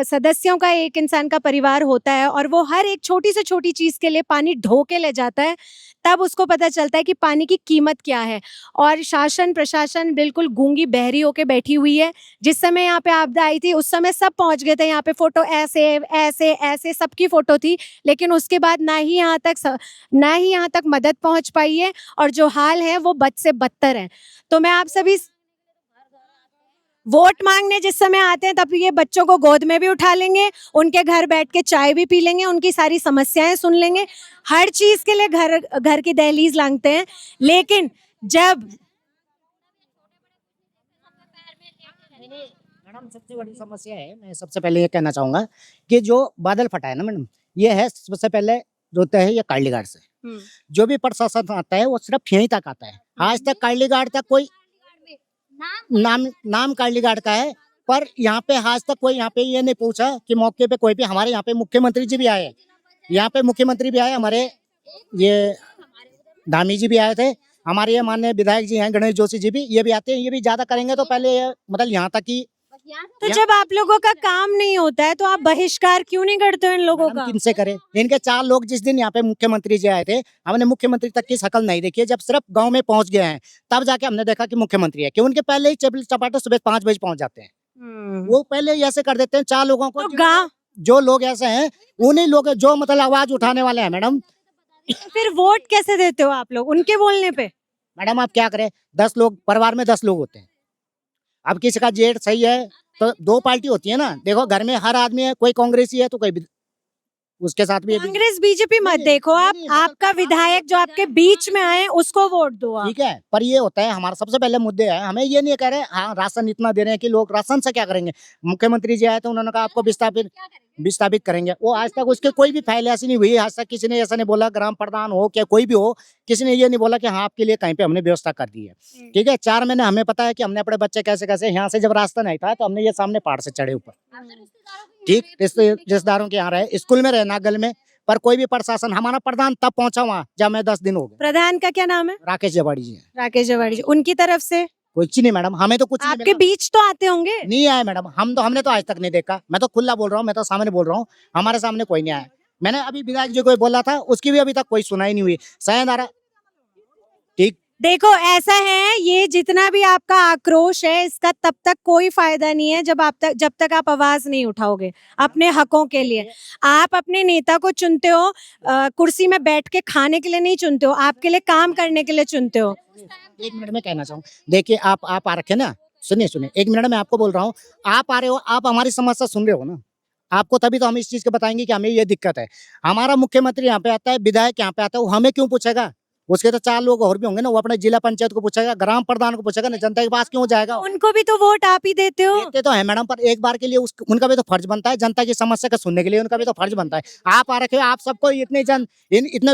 सदस्यों का एक इंसान का परिवार होता है और वो हर एक छोटी से छोटी चीज़ के लिए पानी ढो के ले जाता है, तब उसको पता चलता है कि पानी की कीमत क्या है। और शासन प्रशासन बिल्कुल गूंगी बहरी होके बैठी हुई है। जिस समय यहाँ पे आपदा आई थी उस समय सब पहुंच गए थे यहाँ पे, फोटो ऐसे ऐसे ऐसे सबकी फोटो थी, लेकिन उसके बाद ना ही यहाँ तक मदद पहुंच पाई है और जो हाल है वो बद से बदतर है। तो मैं आप सभी वोट मांगने जिस समय आते हैं तब ये बच्चों को गोद में भी उठा लेंगे, उनके घर बैठ के चाय भी पी लेंगे, उनकी सारी समस्याएं सुन लेंगे, हर चीज के लिए घर की दहलीज लांघते हैं। लेकिन जब मैडम सबसे बड़ी समस्या है, मैं सबसे पहले ये कहना चाहूंगा कि जो बादल फटा है ना मैडम, ये है सबसे पहले रोता है ये कार्ली घाट से। जो भी प्रशासन आता है वो सिर्फ यहीं तक आता है। आज तक कार्ली घाट तक कोई नाम कार्ली घाट का है, पर यहाँ पे आज तक कोई यहाँ पे ये नहीं पूछा कि मौके पे कोई भी, हमारे यहाँ पे मुख्यमंत्री जी भी आए, यहाँ पे मुख्यमंत्री भी आए, हमारे ये धामी जी भी आए थे, हमारे ये माननीय विधायक जी हैं गणेश जोशी जी भी, ये भी आते हैं। ये भी ज्यादा करेंगे तो पहले ये मतलब यहाँ तक की। तो जब आप लोगों का काम नहीं होता है तो आप बहिष्कार क्यों नहीं करते हो इन लोगों का? किनसे करें? इनके 4 लोग जिस दिन यहाँ पे मुख्यमंत्री जी आए थे, हमने मुख्यमंत्री तक की शक्ल नहीं देखी है। जब सिर्फ गांव में पहुंच गए हैं तब जाके हमने देखा कि मुख्यमंत्री है, कि उनके पहले ही चपाटे सुबह 5 बजे पहुंच जाते हैं। वो पहले ही ऐसे कर देते हैं 4 लोगों को। तो गाँव जो लोग ऐसे हैं उन्हीं लोग जो मतलब आवाज उठाने वाले हैं मैडम। फिर वोट कैसे देते हो आप लोग उनके बोलने पे? मैडम आप क्या करें, 10 लोग परिवार में 10 लोग होते हैं। अब किसी का जेठ सही है तो 2 पार्टी होती है ना। देखो घर में हर आदमी है, कोई कांग्रेसी है तो कोई उसके साथ भी कांग्रेस बीजेपी मत देखो आप, आपका विधायक जो आपके बीच में आए उसको वोट दो आप। ठीक है, पर ये होता है हमारा सबसे पहले मुद्दे है, हमें ये नहीं कह रहे हाँ राशन इतना दे रहे हैं कि लोग राशन से क्या करेंगे। मुख्यमंत्री जी आए तो उन्होंने कहा आपको विस्थापित करेंगे। वो आज तक उसके कोई भी फाइल ऐसी नहीं हुई, आज तक किसी ने ऐसा नहीं बोला, ग्राम प्रधान हो क्या कोई भी हो, किसी ने ये नहीं बोला कि हाँ आपके लिए कहीं पे हमने व्यवस्था कर दी है। ठीक है, 4 महीने हमें पता है कि हमने अपने बच्चे कैसे कैसे, यहाँ से जब रास्ता नहीं था तो हमने ये सामने पहाड़ से चढ़े ऊपर, ठीक रिश्तेदारों के यहाँ रहे, स्कूल में रहे, नागल में, पर कोई भी प्रशासन, हमारा प्रधान तब पहुंचा वहाँ जब मैं 10 दिन हो गए। प्रधान का क्या नाम है? राकेश जवाड़ी जी है। राकेश जवाड़ी जी, उनकी तरफ से कुछ नहीं मैडम, हमें तो कुछ नहीं आपके बीच तो आते होंगे? नहीं आए मैडम, हमने तो आज तक नहीं देखा। मैं तो खुला बोल रहा हूँ, मैं तो सामने बोल रहा हूँ, हमारे सामने कोई नहीं आया। मैंने अभी विधायक जी को बोला था, उसकी भी अभी तक कोई सुनाई नहीं हुई। शायद आ रहा, ठीक देखो ऐसा है, ये जितना भी आपका आक्रोश है इसका तब तक कोई फायदा नहीं है जब तक आप आवाज नहीं उठाओगे अपने हकों के लिए। आप अपने नेता को चुनते हो कुर्सी में बैठ के खाने के लिए नहीं चुनते हो, आपके लिए काम करने के लिए चुनते हो। एक मिनट में कहना चाहूँ, देखिए आप आ रखे ना, सुनिए एक मिनट में आपको बोल रहा हूँ, आप आ रहे हो, आप हमारी समस्या सुन रहे हो ना, आपको तभी तो हम इस चीज के बताएंगे कि हमें ये दिक्कत है। हमारा मुख्यमंत्री यहाँ पे आता है, विधायक यहाँ पे आता है, वो हमें क्यों पूछेगा? उसके तो 4 लोग और भी होंगे ना, वो अपने जिला पंचायत को पूछेगा, ग्राम प्रधान को पूछेगा ना, जनता के पास क्यों जाएगा? उनको भी तो वोट आप ही देते हो। देते तो है मैडम, पर एक बार के लिए उनका भी तो फर्ज बनता है, जनता की समस्या का सुनने के लिए उनका भी तो फर्ज बनता है। आप आ रखे हो, आप सबको इतने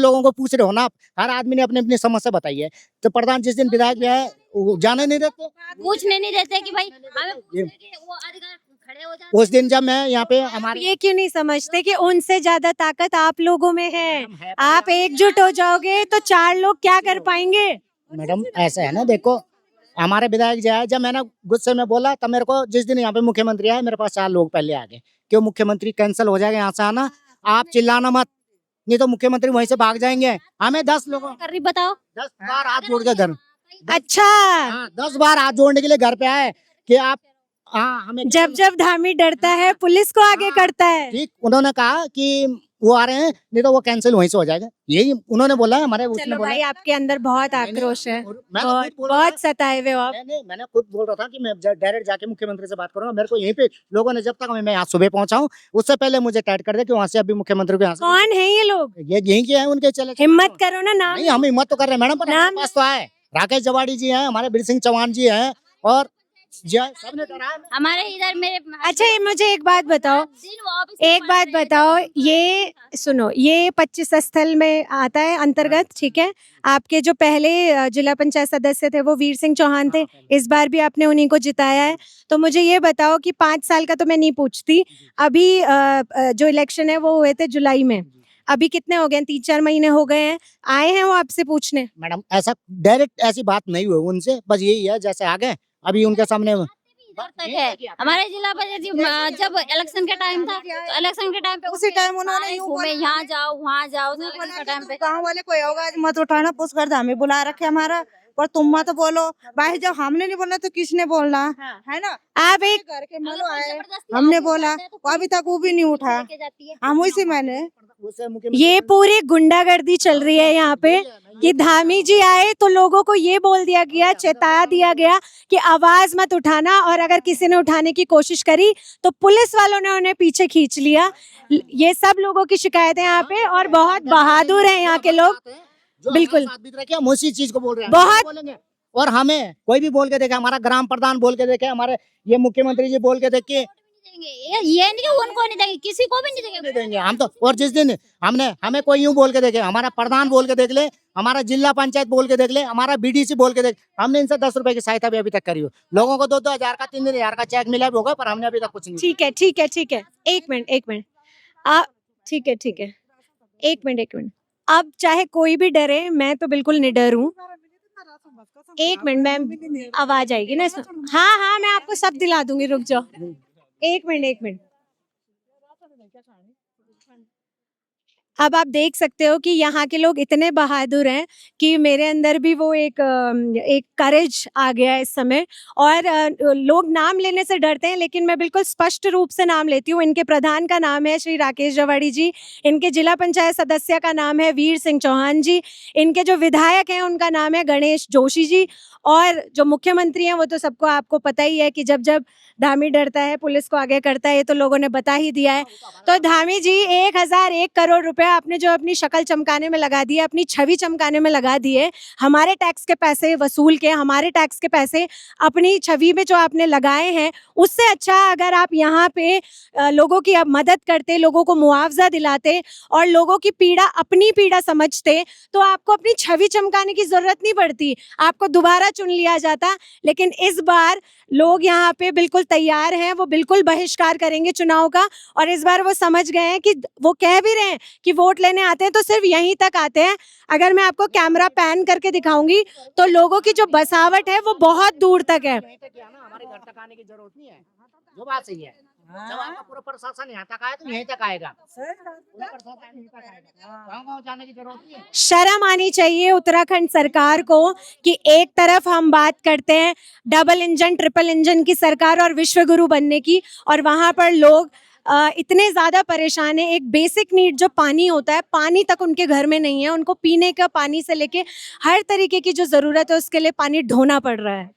लोगों को पूछ रहे हो ना, हर आदमी ने अपनी अपनी समस्या बताई है, तो प्रधान जिस दिन विधायक भी है वो जाने नहीं देते, पूछने नहीं देते कि भाई हमें पूछने के वो अधिकार खड़े हो जाते। उस दिन जब मैं यहाँ पे आप हमारे ये क्यों नहीं समझते कि उनसे ज्यादा ताकत आप लोगों में है? आप एकजुट हो जाओगे तो 4 लोग क्या कर पाएंगे? मैडम ऐसा है ना, देखो हमारे विधायक जी आए, जब मैंने गुस्से में बोला तब मेरे को, जिस दिन यहाँ पे मुख्यमंत्री आए, मेरे पास 4 लोग पहले आ गए कि वो मुख्यमंत्री कैंसिल हो जाएगा, यहाँ से आना, आप चिल्लाना मत, नहीं तो मुख्यमंत्री वहीं से भाग जाएंगे। हमें 10 लोगों कर रही बताओ 10 बार हाथ जोड़ के घर, अच्छा, हाँ 10 बार हाथ जोड़ने के लिए घर पे आए कि आप, हाँ हमें जब जब धामी डरता है पुलिस को आगे हाँ, करता है। ठीक, उन्होंने कहा कि वो आ रहे हैं, नहीं तो वो कैंसिल वहीं से हो जाएगा, यही उन्होंने बोला है, हमारे उसने चलो बोला। भाई, आपके अंदर बहुत नहीं, नहीं, आक्रोश है, मैं तो बहुत खुद बोल रहा बहुत सताए हुए हो आप। नहीं, मैंने खुद बोल रहा था कि मैं डायरेक्ट जाके मुख्यमंत्री से बात करूंगा, मेरे को यहीं पे लोगों ने, जब तक मैं यहाँ सुबह पहुंचा हूँ, उससे पहले मुझे टाइट कर दे कि वहाँ से अभी मुख्यमंत्री को यहाँ से, कौन है ये लोग? ये यहीं के हैं, उनके चले। हिम्मत करो ना, नाम नहीं, हम हिम्मत तो कर रहे हैं मैडम, पर हमारे पास तो आए, राकेश जवाड़ी जी हैं, हमारे वीर सिंह चौहान जी हैं, और सबने डरा है। हमारे इधर मेरे अच्छा, ये मुझे एक बात बताओ, ये सुनो, ये 25 स्थल में आता है अंतर्गत, ठीक है? आपके जो पहले जिला पंचायत सदस्य थे वो वीर सिंह चौहान थे, इस बार भी आपने उन्हीं को जिताया है। तो मुझे ये बताओ कि 5 साल का तो मैं नहीं पूछती, अभी जो इलेक्शन है वो हुए थे जुलाई में, अभी कितने हो गए? 3-4 महीने हो गए हैं, आए हैं वो आपसे पूछने? मैडम ऐसा डायरेक्ट ऐसी बात नहीं हुई उनसे, बस यही है, जैसे आ गए अभी उनके सामने इधर तक है। हमारे जिला पंचायत जब इलेक्शन का टाइम था, तो इलेक्शन के टाइम पे उसी टाइम उन्होंने यूं घूमे, बोला, यहाँ जाओ वहाँ जाओ, तो इलेक्शन के टाइम पे गाँव वाले कोई होगा आज मत उठाना, पुश कर हमें बुला रखे हमारा, पर तुम मत बोलो भाई, जब हमने नहीं बोलना तो किसने बोलना है ना? आप एक घर के मलो आए, हमने बोला, वो अभी तक वो भी नहीं उठा, हम उसी मैंने ये पूरी गुंडागर्दी चल रही है यहाँ पे कि धामी जी आए तो लोगों को ये बोल दिया गया, चेता दिया गया कि आवाज मत उठाना, और अगर किसी ने उठाने की कोशिश करी तो पुलिस वालों ने उन्हें पीछे खींच लिया। ये सब लोगों की शिकायत है यहाँ पे, और बहुत बहादुर हैं यहाँ के लोग, बिल्कुल हम उसी चीज को बोल रहे हैं, बहुत बोलेंगे। और हमें कोई भी बोल के देखे, हमारा ग्राम प्रधान बोल के देखे, हमारे ये मुख्यमंत्री जी बोल के देखे, ये नहीं कि उनको नहीं देंगे, किसी को भी नहीं देंगे हम तो। और जिस दिन हमें कोई यूं बोल के देखे, हमारा प्रधान बोल के देख ले, हमारा जिला पंचायत बोल के देख ले, हमारा बीडीसी बोल के देख, हमने इनसे 10 रुपए की सहायता भी अभी तक करी हो, लोगों को 2-2 हजार का 3 हजार का चेक मिला भी होगा, पर हमने अभी तक कुछ नहीं। ठीक है, एक मिनट आप, ठीक है, एक मिनट, अब चाहे कोई भी डरे, मैं तो बिल्कुल निडर हूँ। एक मिनट मैम, आवाज आएगी ना? हाँ, मैं आपको सब दिला दूंगी, रुक जाओ, एक मिनट। अब आप देख सकते हो कि यहाँ के लोग इतने बहादुर हैं कि मेरे अंदर भी वो एक करेज आ गया है इस समय, और लोग नाम लेने से डरते हैं, लेकिन मैं बिल्कुल स्पष्ट रूप से नाम लेती हूँ। इनके प्रधान का नाम है श्री राकेश जवाड़ी जी, इनके जिला पंचायत सदस्य का नाम है वीर सिंह चौहान जी, इनके जो विधायक हैं उनका नाम है गणेश जोशी जी, और जो मुख्यमंत्री हैं वो तो सबको आपको पता ही है कि जब जब धामी डरता है पुलिस को आगे करता है, ये तो लोगों ने बता ही दिया है। तो धामी जी 1001 करोड़ रुपए आपने जो अपनी शक्ल चमकाने में लगा दिए, अपनी छवि चमकाने में लगा दिए, हमारे टैक्स के पैसे वसूल के, हमारे टैक्स के पैसे अपनी छवि में जो आपने लगाए हैं, उससे अच्छा अगर आप यहाँ पे लोगों की मदद करते, लोगों को मुआवजा दिलाते और लोगों की पीड़ा अपनी पीड़ा समझते, तो आपको अपनी छवि चमकाने की जरूरत नहीं पड़ती, आपको दोबारा चुन लिया जाता। लेकिन इस बार लोग यहाँ पे बिल्कुल तैयार हैं, वो बिल्कुल बहिष्कार करेंगे चुनाव का, और इस बार वो समझ गए हैं कि वो कह भी रहे हैं कि वोट लेने आते हैं तो सिर्फ यहीं तक आते हैं। अगर मैं आपको कैमरा पैन करके दिखाऊंगी तो लोगों की जो बसावट है वो बहुत दूर तक है। हमारे घर तक आने की जरूरत नहीं है, जो बात सही है। जब आपका पूरा प्रशासन यहाँ तक आया तो यहीं तक आएगा, पूरा प्रशासन यहीं तक आएगा, गाँव-गाँव जाने की जरूरत नहीं है। शर्म आनी चाहिए उत्तराखंड सरकार को कि एक तरफ हम बात करते हैं डबल इंजन ट्रिपल इंजन की सरकार और विश्व गुरु बनने की, और वहां पर लोग इतने ज़्यादा परेशान है। एक बेसिक नीड जो पानी होता है, पानी तक उनके घर में नहीं है। उनको पीने का पानी से लेके हर तरीके की जो ज़रूरत है उसके लिए पानी ढोना पड़ रहा है।